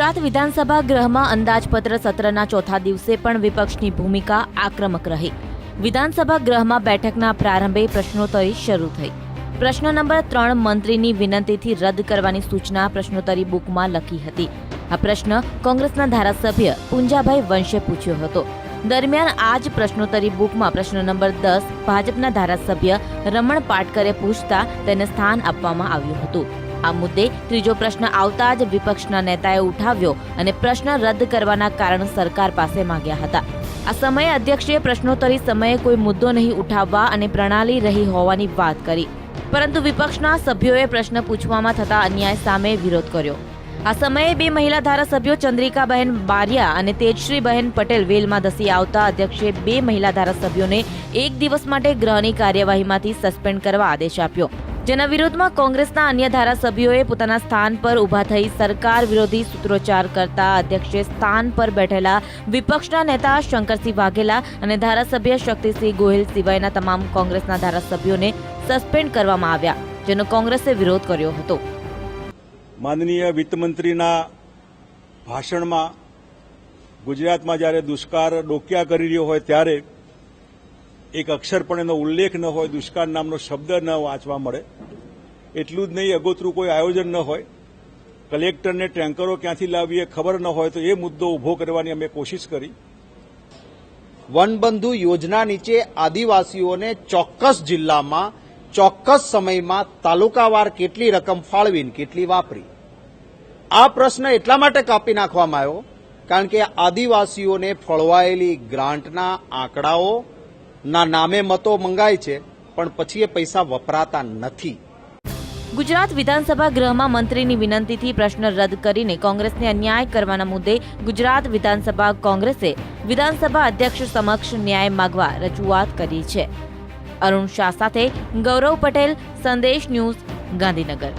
ગુજરાત વિધાનસભા ગૃહમાં અંદાજપત્ર સત્રના ચોથા દિવસે પણ વિપક્ષની ભૂમિકા આક્રમક રહી। વિધાનસભા ગૃહમાં બેઠકના પ્રારંભે પ્રશ્નોત્તરી શરૂ થઈ। પ્રશ્ન નંબર 3 મંત્રીની વિનંતીથી રદ કરવાની સૂચના પ્રશ્નોત્તરી બુકમાં લખી હતી। આ પ્રશ્ન કોંગ્રેસના ધારાસભ્ય પુંજાભાઈ વંશે પૂછ્યો હતો। દરમિયાન આ જ પ્રશ્નોત્તરી બુકમાં પ્રશ્ન નંબર 10 ભાજપના ધારાસભ્ય રમણ પાટકરે પૂછતા તેને સ્થાન આપવામાં આવ્યું હતું। આ મુદ્દે ત્રીજો પ્રશ્ન આવતા જ વિપક્ષના નેતાએ ઉઠાવ્યો અને પ્રશ્ન રદ કરવાના કારણ સરકાર પાસે માંગ્યા હતા। આ સમયે અધ્યક્ષે પ્રશ્નોત્તરી સમયે કોઈ મુદ્દો નહીં ઉઠાવવા અને પ્રણાલી રહી હોવાની વાત કરી, પરંતુ વિપક્ષના સભ્યોએ પ્રશ્ન પૂછવામાં થતા અન્યાય સામે વિરોધ કર્યો। આ સમયે બે મહિલા ધારાસભ્યો ચંદ્રિકાબહેન બારિયા અને તેજશ્રીબહેન પટેલ વેલમાં ધસી આવતા અધ્યક્ષે બે મહિલા ધારાસભ્યોને એક દિવસ માટે ગૃહની કાર્યવાહીમાંથી સસ્પેન્ડ કરવા આદેશ આપ્યો, જેના વિરોધમાં કોંગ્રેસના અન્ય ધારાસભ્યોએ પોતાના સ્થાન પર ઊભા થઈ સરકાર વિરોધી સૂત્રોચ્ચાર કરતા અધ્યક્ષે સ્થાન પર બેઠેલા વિપક્ષના નેતા શંકરસિંહ વાઘેલા અને ધારાસભ્ય શક્તિસિંહ ગોહિલ સિવાયના તમામ કોંગ્રેસના ધારાસભ્યોને સસ્પેન્ડ કરવામાં આવ્યા, જેનો કોંગ્રેસે વિરોધ કર્યો હતો। માનનીય વિત્તમંત્રીના ભાષણમાં ગુજરાતમાં જ્યારે દુષ્કાળ ડોક્યા કરી રહ્યો હોય ત્યારે એક અક્ષર પણ એનો ઉલ્લેખ ન હોય, દુષ્કાળ નામનો શબ્દ ન વાંચવા મળે। એટલું જ નહીં, અગોતરું કોઈ આયોજન ન હોય, કલેક્ટરને ટેન્કરો ક્યાંથી લાવીએ ખબર ન હોય તો એ મુદ્દો ઉભો કરવાની અમે કોશિશ કરી। વનબંધુ યોજના નીચે આદિવાસીઓને ચોક્કસ જિલ્લામાં ચોક્કસ સમયમાં તાલુકાવાર કેટલી રકમ ફાળવીને કેટલી વાપરી, આ પ્રશ્ન એટલા માટે કાપી નાખવામાં આવ્યો કારણ કે આદિવાસીઓને ફળવાયેલી ગ્રાન્ટના આંકડાઓ ના નામે મતો મંગાય છે, પણ પછી એ પૈસા વપરાતા નથી। ગુજરાત વિધાનસભા ગૃહમાં મંત્રીની વિનંતીથી પ્રશ્ન રદ કરીને કોંગ્રેસને અન્યાય કરવાના મુદ્દે ગુજરાત વિધાનસભા કોંગ્રેસે વિધાનસભા અધ્યક્ષ સમક્ષ ન્યાય માંગવા રજૂઆત કરી છે। અરુણ શાહ સાથે ગૌરવ પટેલ, સંદેશ ન્યૂઝ, ગાંધીનગર।